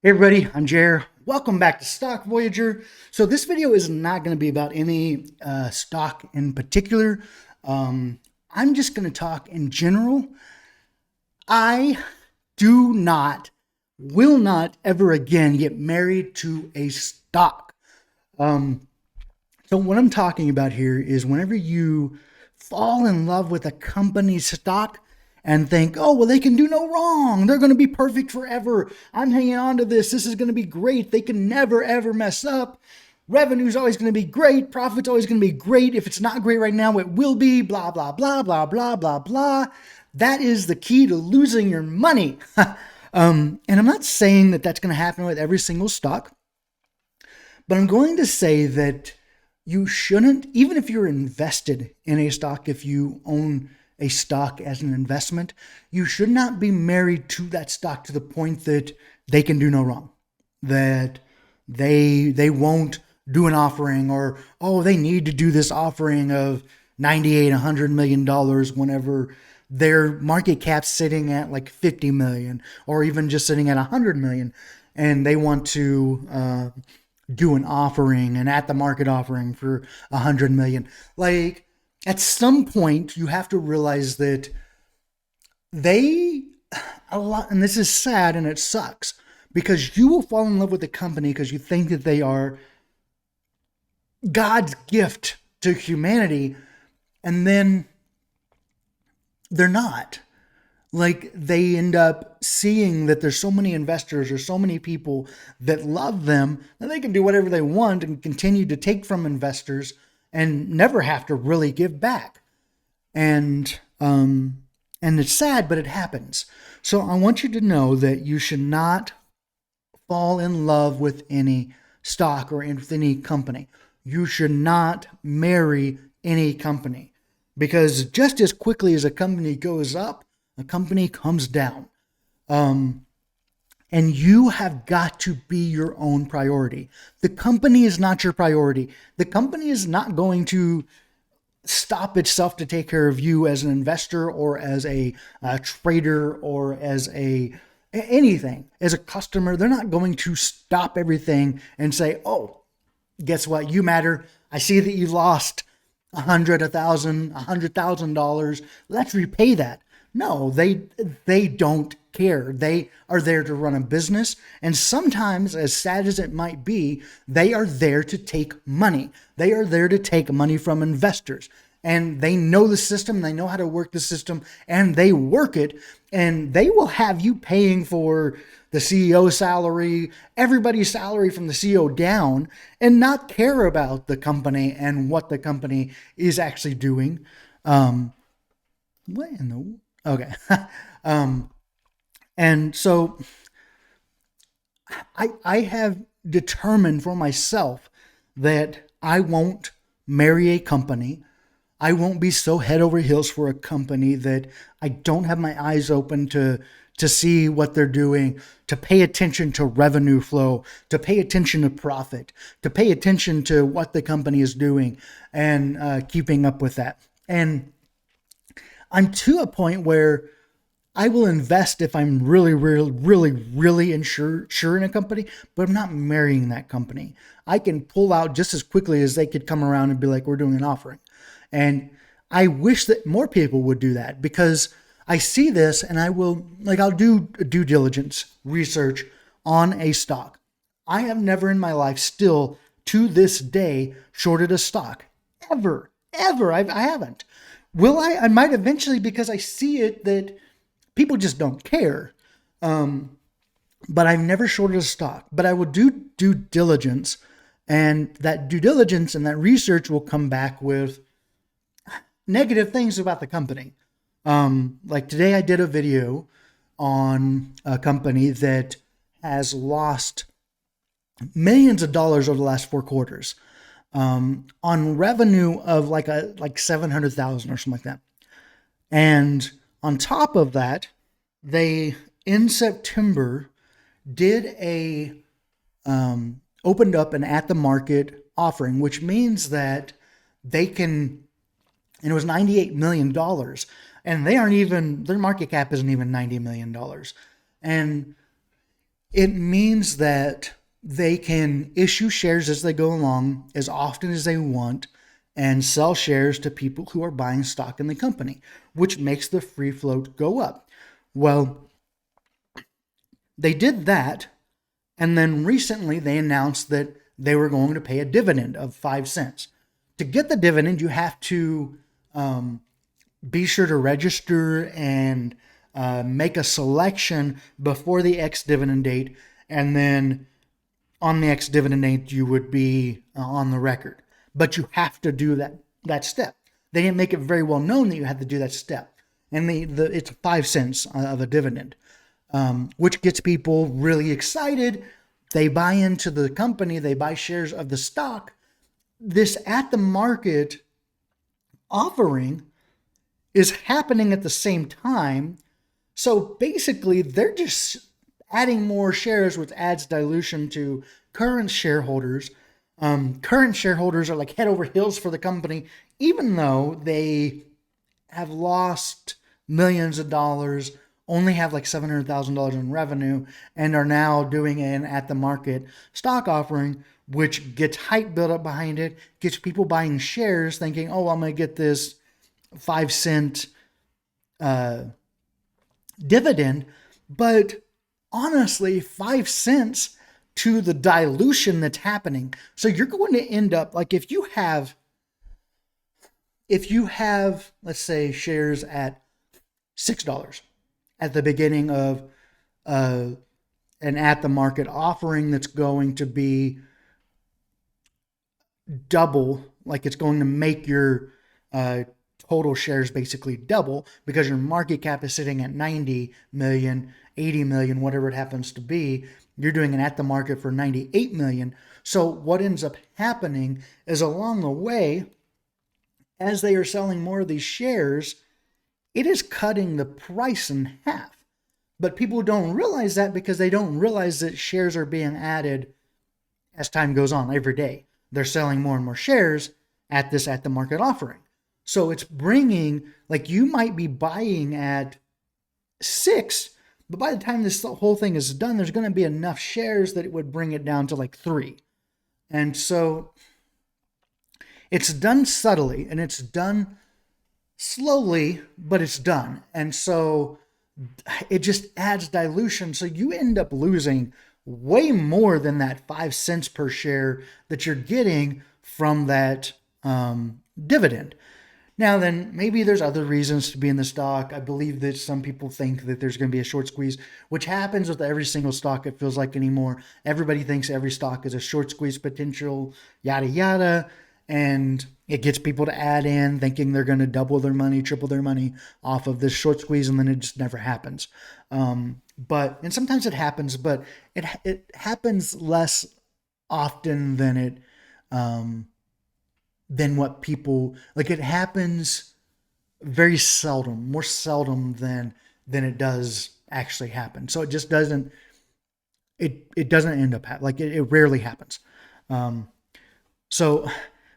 Hey everybody, I'm Jer. Welcome back to Stock Voyager. So this video is not going to be about any stock in particular. I'm just going to talk in general. I do not, will not ever again get married to a stock. Um, so what I'm talking about here is whenever you fall in love with a company's stock and think, oh, well, they can do no wrong. They're going to be perfect forever. I'm hanging on to this. This is going to be great. They can never, ever mess up. Revenue's always going to be great. Profit's always going to be great. If it's not great right now, it will be blah, blah, blah, blah, blah, blah, blah. That is the key to losing your money. And I'm not saying that that's going to happen with every single stock, but I'm going to say that you shouldn't, even if you're invested in a stock, if you own a stock as an investment, you should not be married to that stock to the point that they can do no wrong, that they won't do an offering, or oh, they need to do this offering of 98 $100 million whenever their market cap's sitting at like 50 million or even just sitting at 100 million, and they want to do an offering, an at the market offering for 100 million. Like, at some point you have to realize that they, a lot, and this is sad and it sucks, because you will fall in love with the company because you think that they are God's gift to humanity, and then they're not. Like, they end up seeing that there's so many investors or so many people that love them that they can do whatever they want and continue to take from investors and never have to really give back. And it's sad, but it happens. So I want you to know that you should not fall in love with any stock or with any company. You should not marry any company, because just as quickly as a company goes up, a company comes down. Um, and you have got to be your own priority. The company is not your priority. The company is not going to stop itself to take care of you as an investor or as a trader or as a anything, as a customer. They're not going to stop everything and say, oh, guess what? You matter. I see that you lost $100,000. Let's repay that. No, they don't care. They are there to run a business, and sometimes, as sad as it might be, they are there to take money. They are there to take money from investors, and they know the system. They know how to work the system, and they work it. And they will have you paying for the CEO salary, everybody's salary from the CEO down, and not care about the company and what the company is actually doing. What in the Okay. um, and so I have determined for myself that I won't marry a company. I won't be so head over heels for a company that I don't have my eyes open to see what they're doing, to pay attention to revenue flow, to pay attention to profit, to pay attention to what the company is doing, and keeping up with that. And I'm to a point where I will invest if I'm really, really, really, really sure in a company, but I'm not marrying that company. I can pull out just as quickly as they could come around and be like, we're doing an offering. And I wish that more people would do that, because I see this and I will, like, I'll do due diligence research on a stock. I have never in my life, still to this day, shorted a stock. Ever, ever. I haven't. Will I? I might eventually, because I see it that people just don't care. But I've never shorted a stock. But I will do due diligence, and that due diligence and that research will come back with negative things about the company. Like today, I did a video on a company that has lost millions of dollars over the last 4 quarters, on revenue of like 700,000 or something like that. And on top of that, they in September did a opened up an at the market offering, which means that they can, and it was $98 million, and they aren't even, their market cap isn't even $90 million. And It means that they can issue shares as they go along as often as they want and sell shares to people who are buying stock in the company, which makes the free float go up. Well, they did that, and then recently they announced that they were going to pay a dividend of 5 cents. To get the dividend, you have to be sure to register and make a selection before the ex dividend date, and then on the ex dividend date you would be on the record. But you have to do that step. They didn't make it very well known that you had to do that step, and it's 5 cents of a dividend, which gets people really excited. They buy into the company, they buy shares of the stock. This at the market offering is happening at the same time. So basically, they're just adding more shares, which adds dilution to current shareholders. Current shareholders are like head over heels for the company, even though they have lost millions of dollars, only have like $700,000 in revenue, and are now doing an at the market stock offering, which gets hype built up behind it, gets people buying shares thinking, oh, I'm going to get this 5 cent dividend. But honestly, 5 cents to the dilution that's happening. So you're going to end up like if you have, let's say, shares at $6 at the beginning of an at the market offering that's going to be double, like it's going to make your total shares basically double because your market cap is sitting at 90 million, 80 million, whatever it happens to be. You're doing an at the market for 98 million. So what ends up happening is along the way, as they are selling more of these shares, it is cutting the price in half. But people don't realize that because they don't realize that shares are being added as time goes on every day. They're selling more and more shares at this at the market offering. So it's bringing, like you might be buying at 6, but by the time this whole thing is done, there's going to be enough shares that it would bring it down to like 3. And so it's done subtly and it's done slowly, but it's done. And so it just adds dilution. So you end up losing way more than that 5 cents per share that you're getting from that dividend. Now then, maybe there's other reasons to be in the stock. I believe that some people think that there's going to be a short squeeze, which happens with every single stock, it feels like anymore. Everybody thinks every stock is a short squeeze potential, yada, yada. And it gets people to add in thinking they're going to double their money, triple their money off of this short squeeze, and then it just never happens. And sometimes it happens, but it happens less often than what people like. It happens very seldom, more seldom than it does actually happen. So it just doesn't. It doesn't end up like it rarely happens. So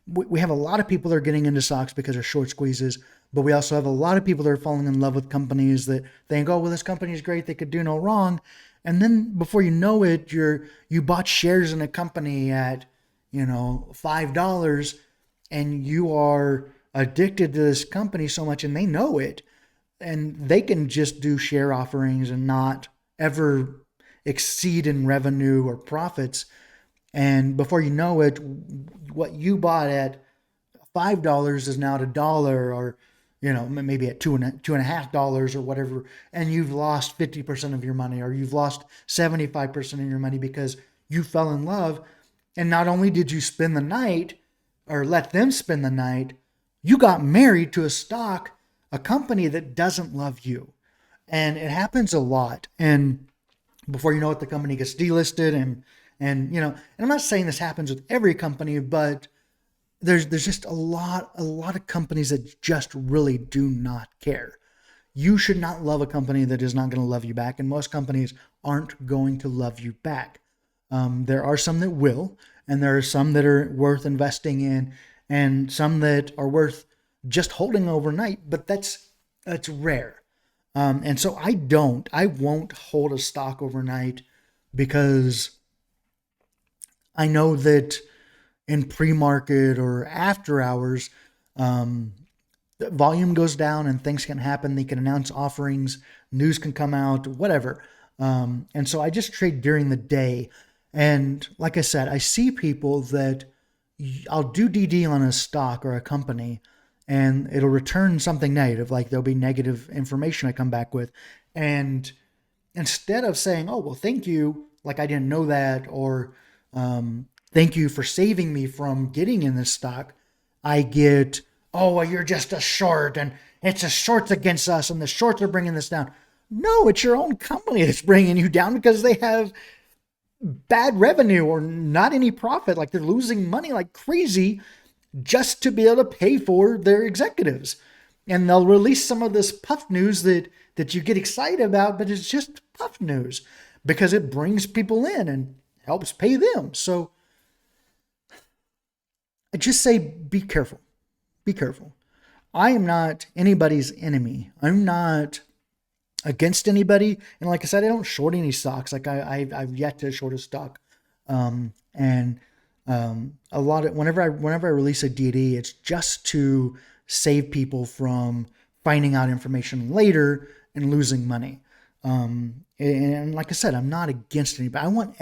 we have a lot of people that are getting into stocks because of short squeezes, but we also have a lot of people that are falling in love with companies that think, oh, well, this company is great, they could do no wrong. And then before you know it, you bought shares in a company at, $5, and you are addicted to this company so much, and they know it, and they can just do share offerings and not ever exceed in revenue or profits. And before you know it, what you bought at $5 is now at $1, or maybe at $2.50 or whatever, and you've lost 50% of your money, or you've lost 75% of your money because you fell in love. And not only did you spend the night or let them spend the night, you got married to a company that doesn't love you. And it happens a lot. And before you know it, the company gets delisted, and I'm not saying this happens with every company, but there's just a lot of companies that just really do not care. You should not love a company that is not going to love you back, and most companies aren't going to love you back. There are some that will, and there are some that are worth investing in, and some that are worth just holding overnight, but that's rare. And so I won't hold a stock overnight because I know that in pre-market or after hours, the volume goes down and things can happen. They can announce offerings, news can come out, whatever. And so I just trade during the day. And like I said, I see people that I'll do DD on a stock or a company and it'll return something negative. Like there'll be negative information I come back with. And instead of saying, oh, well, thank you, like I didn't know that, or thank you for saving me from getting in this stock, I get, oh, well, you're just a short and it's a shorts against us and the shorts are bringing this down. No, it's your own company that's bringing you down because they have bad revenue or not any profit. Like they're losing money like crazy just to be able to pay for their executives. And they'll release some of this puff news that you get excited about, but it's just puff news because it brings people in and helps pay them. So I just say, be careful. Be careful. I am not anybody's enemy. I'm not against anybody. And like I said, I don't short any stocks. Like I've yet to short a stock. And a lot of, whenever I release a DD, it's just to save people from finding out information later and losing money. And like I said, I'm not against anybody. I want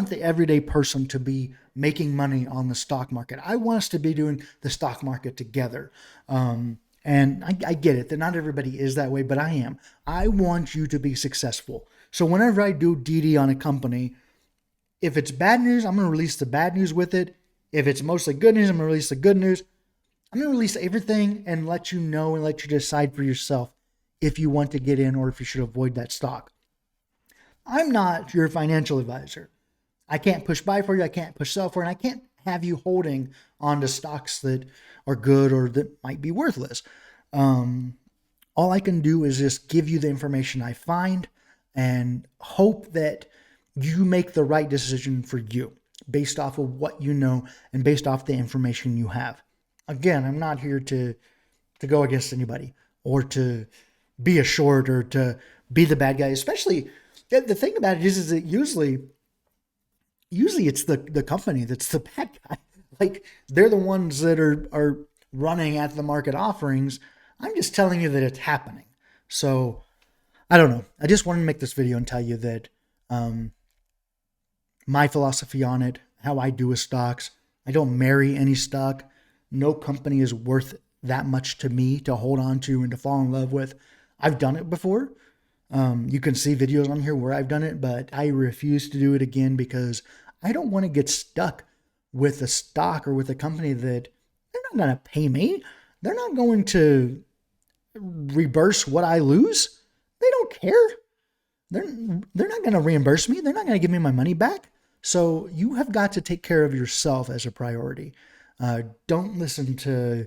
the everyday person to be making money on the stock market. I want us to be doing the stock market together. And I get it that not everybody is that way, but I am. I want you to be successful. So whenever I do DD on a company, if it's bad news, I'm going to release the bad news with it. If it's mostly good news, I'm going to release the good news. I'm going to release everything and let you know and let you decide for yourself if you want to get in or if you should avoid that stock. I'm not your financial advisor. I can't push buy for you. I can't push sell for you. And I can't have you holding on to stocks that are good or that might be worthless. All I can do is just give you the information I find and hope that you make the right decision for you based off of what you know and based off the information you have. Again, I'm not here to go against anybody or to be a short or to be the bad guy. Especially the thing about it is that usually it's the company that's the bad guy. Like they're the ones that are running at the market offerings. I'm just telling you that it's happening. So I don't know. I just wanted to make this video and tell you that my philosophy on it, how I do with stocks. I don't marry any stock. No company is worth that much to me to hold on to and to fall in love with. I've done it before. You can see videos on here where I've done it, but I refuse to do it again because I don't want to get stuck with a stock or with a company that they're not going to pay me. They're not going to reimburse what I lose. They don't care. They're not going to reimburse me. They're not going to give me my money back. So you have got to take care of yourself as a priority. Don't listen to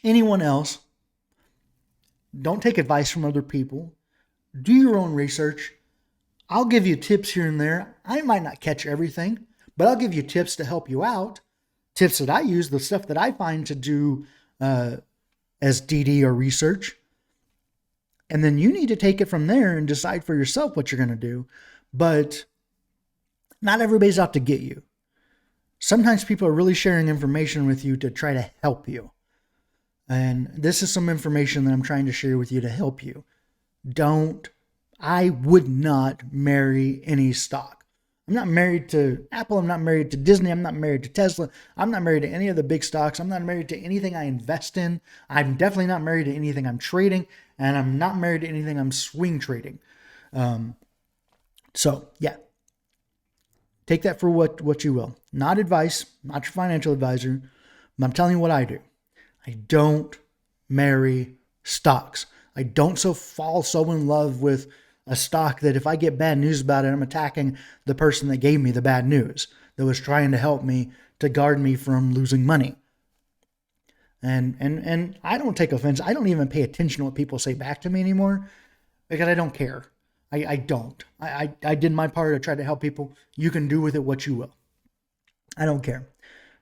anyone else. Don't take advice from other people. Do your own research. I'll give you tips here and there. I might not catch everything, but I'll give you tips to help you out. Tips that I use, the stuff that I find to do as DD or research. And then you need to take it from there and decide for yourself what you're going to do. But not everybody's out to get you. Sometimes people are really sharing information with you to try to help you. And this is some information that I'm trying to share with you to help you. I would not marry any stock. I'm not married to Apple. I'm not married to Disney. I'm not married to Tesla. I'm not married to any of the big stocks. I'm not married to anything I invest in. I'm definitely not married to anything I'm trading. And I'm not married to anything I'm swing trading. So yeah, take that for what you will. Not advice, not your financial advisor, but I'm telling you what I do. I don't marry stocks. I don't fall so in love with a stock that if I get bad news about it, I'm attacking the person that gave me the bad news, that was trying to help me to guard me from losing money. And I don't take offense. I don't even pay attention to what people say back to me anymore because I don't care. I don't. I did my part. I tried to help people. You can do with it what you will. I don't care.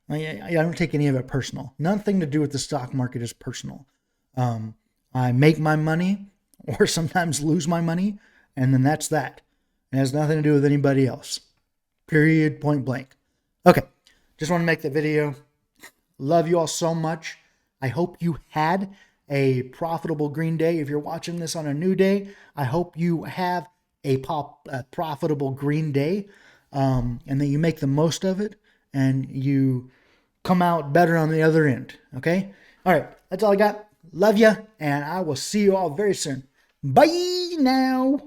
I don't take any of it personal. Nothing to do with the stock market is personal. I make my money or sometimes lose my money. And then that's that. It has nothing to do with anybody else. Period, point blank. Okay, just want to make the video. Love you all so much. I hope you had a profitable green day. If you're watching this on a new day, I hope you have a profitable green day, and that you make the most of it and you come out better on the other end. Okay? All right, that's all I got. Love you, and I will see you all very soon. Bye now.